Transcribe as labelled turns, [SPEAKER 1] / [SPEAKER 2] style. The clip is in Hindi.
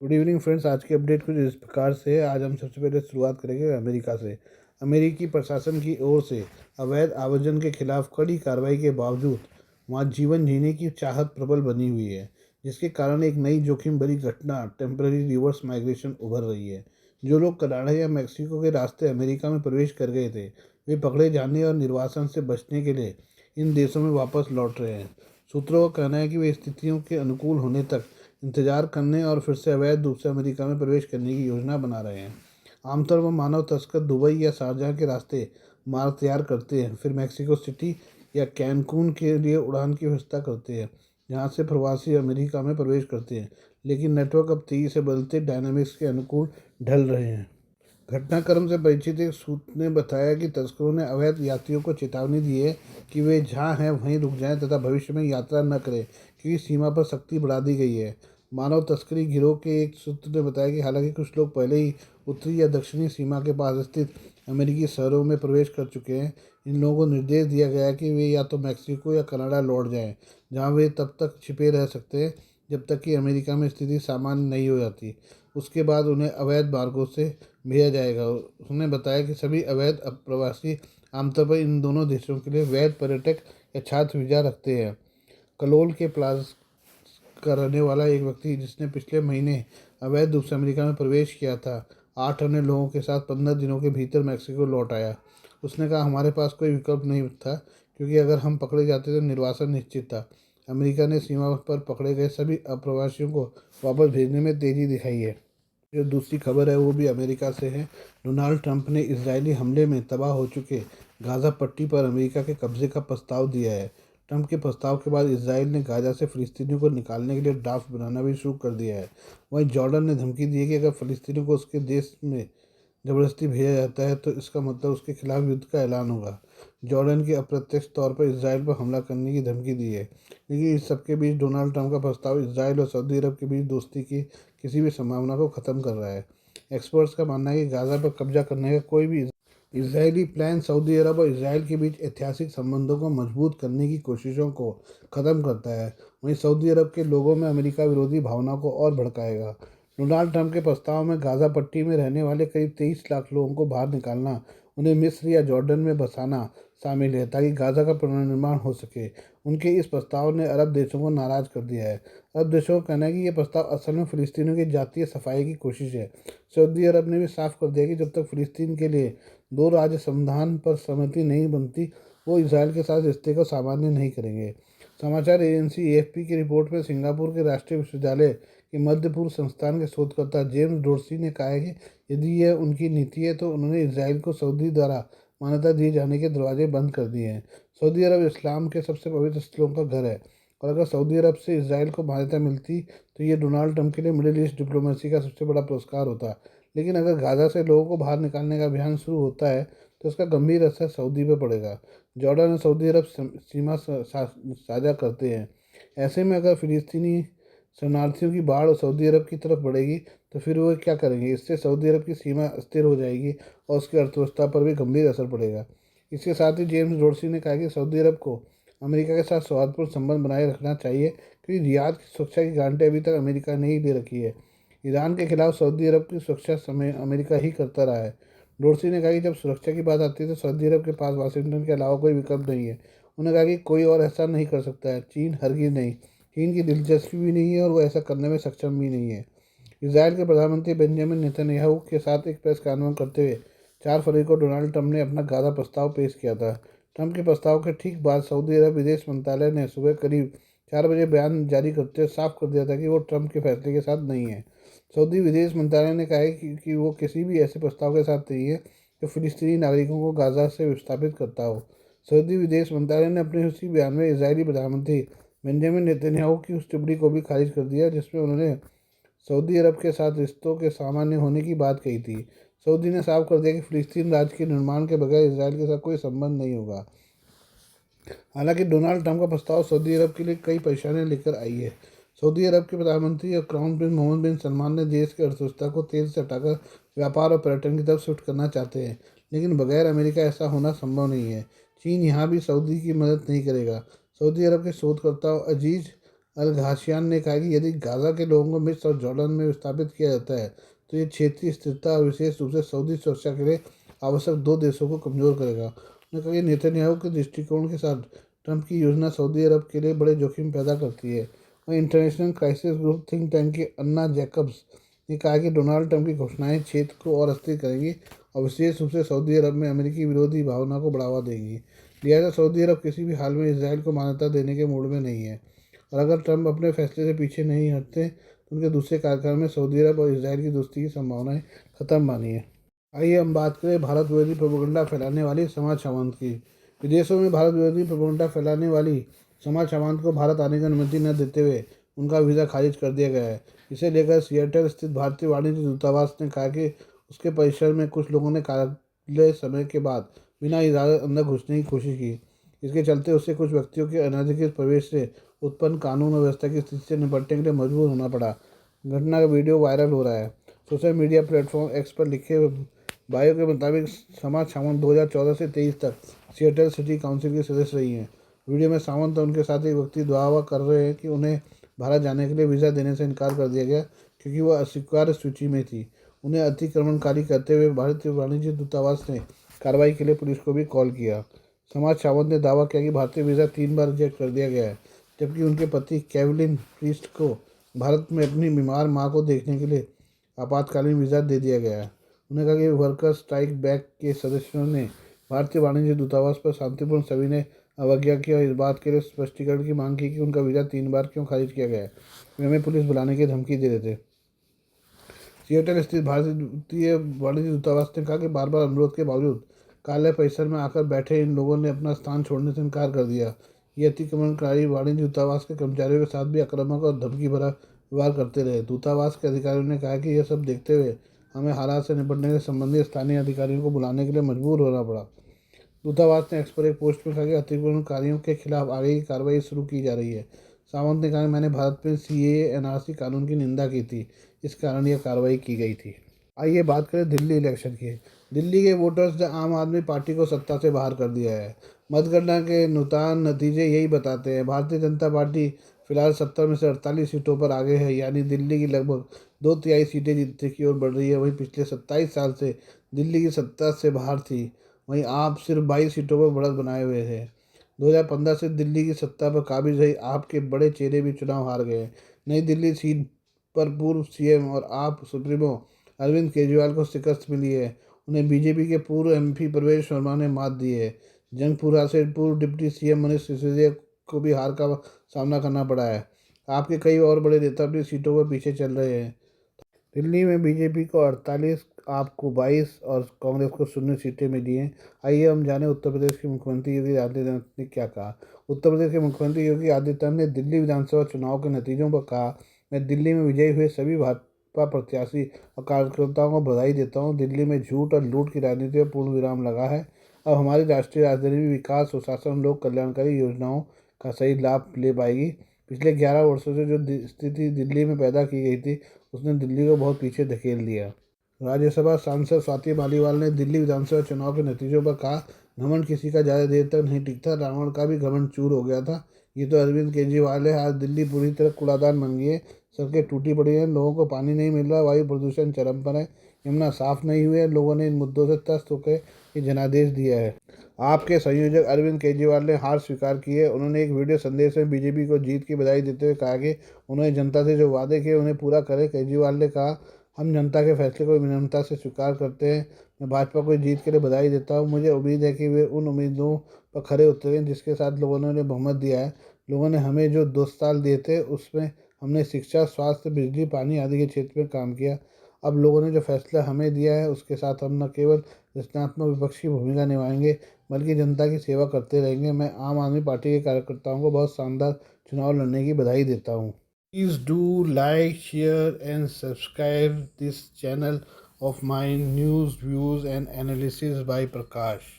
[SPEAKER 1] Good evening friends. आज की अपडेट कुछ इस प्रकार से है। आज हम सबसे पहले शुरुआत करेंगे अमेरिका से। अमेरिकी प्रशासन की ओर से अवैध आव्रजन के खिलाफ कड़ी कार्रवाई के बावजूद वहाँ जीवन जीने की चाहत प्रबल बनी हुई है, जिसके कारण एक नई जोखिम भरी घटना टेम्पररी रिवर्स माइग्रेशन उभर रही है। जो लोग कनाडा या मैक्सिको के रास्ते अमेरिका में प्रवेश कर गए थे, वे पकड़े जाने और निर्वासन से बचने के लिए इन देशों में वापस लौट रहे हैं। सूत्रों का कहना है कि वे स्थितियों के अनुकूल होने तक इंतजार करने और फिर से अवैध रूप से अमेरिका में प्रवेश करने की योजना बना रहे हैं। आमतौर पर मानव तस्कर दुबई या शारजाह के रास्ते मार्ग तैयार करते हैं, फिर मैक्सिको सिटी या कैनकून के लिए उड़ान की व्यवस्था करते हैं, जहां से प्रवासी अमेरिका में प्रवेश करते हैं। लेकिन नेटवर्क अब तेजी से बदलते डायनामिक्स के अनुकूल ढल रहे हैं। घटनाक्रम से परिचित एक सूत्र ने बताया कि तस्करों ने अवैध यात्रियों को चेतावनी दी है कि वे जहां हैं वहीं रुक जाएं तथा भविष्य में यात्रा न करें, क्योंकि सीमा पर सख्ती बढ़ा दी गई है। मानव तस्करी गिरोह के एक सूत्र ने बताया कि हालांकि कुछ लोग पहले ही उत्तरी या दक्षिणी सीमा के पास स्थित अमेरिकी शहरों में प्रवेश कर चुके हैं, इन लोगों को निर्देश दिया गया है कि वे या तो मैक्सिको या कनाडा लौट जाएं, जहां वे तब तक छिपे रह सकते हैं जब तक कि अमेरिका में स्थिति सामान्य नहीं हो जाती। उसके बाद उन्हें अवैध मार्गों से भेजा जाएगा। उसने बताया कि सभी अवैध प्रवासी आमतौर पर इन दोनों देशों के लिए वैध पर्यटक या छात्र वीज़ा रखते हैं। कलोल के प्लाज का रहने वाला एक व्यक्ति जिसने पिछले महीने अवैध रूप से अमेरिका में प्रवेश किया था, 8 अन्य लोगों के साथ 15 दिनों के भीतर मैक्सिको लौट आया। उसने कहा, हमारे पास कोई विकल्प नहीं था, क्योंकि अगर हम पकड़े जाते तो निर्वासन निश्चित था। अमेरिका ने सीमा पर पकड़े गए सभी अप्रवासियों को वापस भेजने में तेजी दिखाई है। जो दूसरी खबर है वो भी अमेरिका से है। डोनाल्ड ट्रंप ने इजरायली हमले में तबाह हो चुके गाज़ा पट्टी पर अमेरिका के कब्जे का प्रस्ताव दिया है। ट्रंप के प्रस्ताव के बाद इसराइल ने गाज़ा से फ़िलिस्तीनियों को निकालने के लिए ड्राफ्ट बनाना भी शुरू कर दिया है। वहीं जॉर्डन ने धमकी दी है कि अगर फ़िलिस्तीनियों को उसके देश में ज़बरदस्ती भेजा जाता है तो इसका मतलब उसके खिलाफ युद्ध का ऐलान होगा। जॉर्डन की अप्रत्यक्ष तौर पर इसराइल पर हमला करने की धमकी दी है। लेकिन इस सबके बीच डोनाल्ड ट्रंप का प्रस्ताव इसराइल और सऊदी अरब के बीच दोस्ती की किसी भी संभावना को ख़त्म कर रहा है। एक्सपर्ट्स का मानना है कि गाज़ा पर कब्जा करने का कोई भी इजरायली प्लान सऊदी अरब और इसराइल के बीच ऐतिहासिक संबंधों को मजबूत करने की कोशिशों को ख़त्म करता है। वहीं सऊदी अरब के लोगों में अमेरिका विरोधी भावना को और भड़काएगा। डोनाल्ड ट्रंप के प्रस्ताव में गाज़ा पट्टी में रहने वाले करीब 23 लाख लोगों को बाहर निकालना, उन्हें मिस्र या जॉर्डन में बसाना शामिल है, ताकि गाज़ा का पुनर्निर्माण हो सके। उनके इस प्रस्ताव ने अरब देशों को नाराज़ कर दिया है। अरब देशों का कहना है कि यह प्रस्ताव असल में फ़िलिस्तीनियों की जातीय सफाई की कोशिश है। सऊदी अरब ने भी साफ कर दिया कि जब तक फ़िलिस्तीन के लिए दो राज्य समाधान पर सहमति नहीं बनती, वो इसराइल के साथ रिश्ते को सामान्य नहीं करेंगे। समाचार एजेंसी एएफपी की रिपोर्ट में सिंगापुर के राष्ट्रीय विश्वविद्यालय के मध्य पूर्व संस्थान के शोधकर्ता जेम्स डोर्सी ने कहा है कि यदि यह उनकी नीति है तो उन्होंने इसराइल को सऊदी द्वारा मान्यता दिए जाने के दरवाजे बंद कर दिए हैं। सऊदी अरब इस्लाम के सबसे पवित्र स्थलों का घर है, और अगर सऊदी अरब से इसराइल को मान्यता मिलती तो ये डोनाल्ड ट्रंप के लिए मिडिल ईस्ट डिप्लोमेसी का सबसे बड़ा पुरस्कार होता। लेकिन अगर गाज़ा से लोगों को बाहर निकालने का अभियान शुरू होता है तो उसका गंभीर असर सऊदी पर पड़ेगा। जॉर्डन और सऊदी अरब सीमा साझा करते हैं। ऐसे में अगर फिलिस्तीनी शरणार्थियों की बाढ़ सऊदी अरब की तरफ बढ़ेगी तो फिर वो क्या करेंगे। इससे सऊदी अरब की सीमा अस्थिर हो जाएगी और उसकी अर्थव्यवस्था पर भी गंभीर असर पड़ेगा। इसके साथ ही जेम्स डोर्सी ने कहा कि सऊदी अरब को अमेरिका के साथ सौहार्दपूर्ण संबंध बनाए रखना चाहिए, क्योंकि रियाद की सुरक्षा की गारंटी अभी तक अमेरिका ने ही दे रखी है। ईरान के खिलाफ सऊदी अरब की सुरक्षा समय अमेरिका ही करता रहा है। डोर्सी ने कहा कि जब सुरक्षा की बात आती है तो सऊदी अरब के पास वाशिंगटन के अलावा कोई विकल्प नहीं है। उन्होंने कहा कि कोई और ऐसा नहीं कर सकता है। चीन हरगिज नहीं। चीन की दिलचस्पी भी नहीं है और वो ऐसा करने में सक्षम भी नहीं है। इसराइल के प्रधानमंत्री बेंजामिन नेतन्याहू के साथ एक प्रेस कॉन्फ्रेंस करते हुए 4 फरवरी को डोनाल्ड ट्रंप ने अपना गाज़ा प्रस्ताव पेश किया था। ट्रंप के प्रस्ताव के ठीक बाद सऊदी अरब विदेश मंत्रालय ने सुबह करीब 4 बजे बयान जारी करते हुए साफ कर दिया था कि वो ट्रंप के फैसले के साथ नहीं है। सऊदी विदेश मंत्रालय ने कहा है कि वो किसी भी ऐसे प्रस्ताव के साथ नहीं है जो फिलिस्तीनी नागरिकों को गाज़ा से विस्थापित करता हो। सऊदी विदेश मंत्रालय ने अपने उसी बयान में इजरायली प्रधानमंत्री बेंजामिन नेतन्याहू की उस टिप्पणी को भी खारिज कर दिया जिसमें उन्होंने सऊदी अरब के साथ रिश्तों के सामान्य होने की बात कही थी। सऊदी ने साफ कर दिया कि फिलिस्तीन राज्य के निर्माण के बगैर इसराइल के साथ कोई संबंध नहीं होगा। हालांकि डोनाल्ड ट्रंप का प्रस्ताव सऊदी अरब के लिए कई परेशानियां लेकर आई है। सऊदी अरब के प्रधानमंत्री और क्राउन प्रिंस मोहम्मद बिन सलमान ने देश की अर्थव्यवस्था को तेजी से हटाकर व्यापार और पर्यटन की तरफ शिफ्ट करना चाहते हैं, लेकिन बगैर अमेरिका ऐसा होना संभव नहीं है। चीन यहाँ भी सऊदी की मदद नहीं करेगा। सऊदी अरब के शोधकर्ता अजीज अल घाशियान ने कहा कि यदि गाज़ा के लोगों को मिस्र और जॉर्डन में विस्थापित किया जाता है तो ये क्षेत्रीय स्थिरता और विशेष रूप से सऊदी सुरक्षा के लिए आवश्यक दो देशों को कमज़ोर करेगा। उन्होंने कहा कि नेतन्याहू के दृष्टिकोण के साथ ट्रंप की योजना सऊदी अरब के लिए बड़े जोखिम पैदा करती है। वहीं international crisis group think tank के अन्ना जैकब्स ने कहा कि डोनाल्ड ट्रंप की घोषणाएं क्षेत्र को और अस्थिर करेंगी और विशेष रूप से सऊदी अरब में अमेरिकी विरोधी भावना को बढ़ावा देंगी। लिहाजा सऊदी अरब किसी भी हाल में इसराइल को मान्यता देने के मूड में नहीं है और अगर ट्रंप अपने फैसले से पीछे नहीं हटते तो उनके दूसरे कार्यकाल में सऊदी अरब और इसराइल की दोस्ती की संभावनाएं खत्म मानी है। आइए हम बात करें भारत विरोधी प्रोपेगेंडा फैलाने वाली समाज सावंत की। विदेशों में भारत विरोधी प्रोपेगेंडा फैलाने वाली समाज सावंत को भारत आने की अनुमति न देते हुए उनका वीज़ा खारिज कर दिया गया है। इसे लेकर सिएटल स्थित भारतीय वाणिज्य दूतावास ने कहा कि उसके परिसर में कुछ लोगों ने कार्यालय समय के बाद बिना इजाज़त अंदर घुसने की कोशिश की। इसके चलते उससे कुछ व्यक्तियों के अनधिकृत प्रवेश से उत्पन्न कानून और व्यवस्था की स्थिति से निपटने के लिए मजबूर होना पड़ा। घटना का वीडियो वायरल हो रहा है। सोशल मीडिया प्लेटफॉर्म एक्स पर लिखे बायो के मुताबिक समाज सावंत 2014 से 23 तक सिएटल सिटी काउंसिल के सदस्य रही हैं। वीडियो में सावंत और उनके साथ एक व्यक्ति दावा कर रहे हैं कि उन्हें भारत जाने के लिए वीज़ा देने से इनकार कर दिया गया क्योंकि वह अस्वीकार्य सूची में थी। उन्हें अतिक्रमणकारी करते हुए भारतीय वाणिज्य दूतावास ने कार्रवाई के लिए पुलिस को भी कॉल किया। समाज सावंत ने दावा किया कि भारतीय वीज़ा 3 बार रिजेक्ट कर दिया गया है, जबकि उनके पति केवलिन प्रीस्ट को भारत में अपनी बीमार मां को देखने के लिए आपातकालीन वीज़ा दे दिया गया है। उन्होंने कहा कि वर्कर स्ट्राइक बैक के सदस्यों ने भारतीय वाणिज्य दूतावास पर शांतिपूर्ण सविनय अवज्ञा की और इस बात के लिए स्पष्टीकरण की मांग की कि उनका वीज़ा 3 बार क्यों खारिज किया गया है। वे हमें पुलिस बुलाने की धमकी दे रहे थे। सिएटल स्थित भारतीय वाणिज्य दूतावास ने कहा कि बार बार अनुरोध के बावजूद कार्यालय परिसर में आकर बैठे इन लोगों ने अपना स्थान छोड़ने से इनकार कर दिया। ये अतिक्रमणकारी वाणिज्य दूतावास के कर्मचारियों के साथ भी आक्रामक और धमकी भरा व्यवहार करते रहे। दूतावास के अधिकारियों ने कहा कि यह सब देखते हुए हमें हालात से निपटने के संबंधी स्थानीय अधिकारियों को बुलाने के लिए मजबूर होना पड़ा। दूतावास ने एक्स पर एक पोस्ट में कहा कि अतिक्रमणकारियों के खिलाफ आगे की कार्रवाई शुरू की जा रही है। सावंत ने कहा कि मैंने भारत में सीएए एनआरसी कानून की निंदा की थी, इस कारण यह कार्रवाई की गई थी। आइए बात करें दिल्ली इलेक्शन की। दिल्ली के वोटर्स ने आम आदमी पार्टी को सत्ता से बाहर कर दिया है। मतगणना के नुतान नतीजे यही बताते हैं। भारतीय जनता पार्टी फिलहाल 70 में से 48 सीटों पर आगे है, यानी दिल्ली की लगभग 2/3 सीटें जीतने की ओर बढ़ रही है। वहीं पिछले 27 साल से दिल्ली की सत्ता से बाहर थी। वहीं आप सिर्फ 22 सीटों पर बढ़त बनाए हुए थे। 2015 से दिल्ली की सत्ता पर काबिज रही आप के बड़े चेहरे भी चुनाव हार गए। नई दिल्ली सीट पर पूर्व सीएम और आप सुप्रीमो अरविंद केजरीवाल को शिकस्त मिली है। उन्हें बीजेपी के पूर्व एमपी प्रवेश वर्मा ने मात दी है। जंगपुरा से पूर्व डिप्टी सीएम मनीष सिसोदिया को भी हार का सामना करना पड़ा है। आपके कई और बड़े नेता अपनी सीटों पर पीछे चल रहे हैं। दिल्ली में बीजेपी को 48, आपको 22 और कांग्रेस को 0 सीटें मिली हैं। आइए हम जानें उत्तर प्रदेश के मुख्यमंत्री योगी आदित्यनाथ ने क्या कहा। उत्तर प्रदेश के मुख्यमंत्री योगी आदित्यनाथ ने दिल्ली विधानसभा चुनाव के नतीजों पर कहा, मैं दिल्ली में विजयी हुए सभी भाजपा प्रत्याशी और कार्यकर्ताओं को बधाई देता हूँ। दिल्ली में झूठ और लूट की राजनीति पर पूर्ण विराम लगा है। अब हमारी राष्ट्रीय राजधानी में विकास, सुशासन, लोक कल्याणकारी योजनाओं का सही लाभ ले पाएगी। पिछले 11 वर्षों से जो स्थिति दिल्ली में पैदा की गई थी उसने दिल्ली को बहुत पीछे धकेल दिया। राज्यसभा सांसद स्वाति मालीवाल ने दिल्ली विधानसभा चुनाव के नतीजों पर कहा, घमंड किसी का ज़्यादा देर तक नहीं टिकता। रावण का भी घमंड चूर हो गया था। ये तो अरविंद केजरीवाल है। आज दिल्ली पूरी तरह कूड़ादान बन गई है। सड़कें टूटी पड़ी हैं, लोगों को पानी नहीं मिल रहा, वायु प्रदूषण चरम पर है, यमुना साफ नहीं हुई है। लोगों ने इन मुद्दों से त्रस्त होकर ये जनादेश दिया है। आपके संयोजक अरविंद केजरीवाल ने हार स्वीकार की है। उन्होंने एक वीडियो संदेश में बीजेपी को जीत की बधाई देते हुए कहा कि उन्होंने जनता से जो वादे किए उन्हें पूरा करें। केजरीवाल ने कहा, हम जनता के फैसले को विनम्रता से स्वीकार करते हैं। मैं भाजपा को जीत के लिए बधाई देता हूं। मुझे उम्मीद है कि वे उन उम्मीदों पर खरे उतरें जिसके साथ लोगों ने उन्हें बहुमत दिया है। लोगों ने हमें जो 2 साल दिए थे उसमें हमने शिक्षा, स्वास्थ्य, बिजली, पानी आदि के क्षेत्र में काम किया। अब लोगों ने जो फैसला हमें दिया है उसके साथ हम न केवल रचनात्मक विपक्षी भूमिका निभाएंगे बल्कि जनता की सेवा करते रहेंगे। मैं आम आदमी पार्टी के कार्यकर्ताओं को बहुत शानदार चुनाव लड़ने की बधाई देता हूँ। Please do like, share and subscribe this channel of mine, news, views and analysis by Prakash.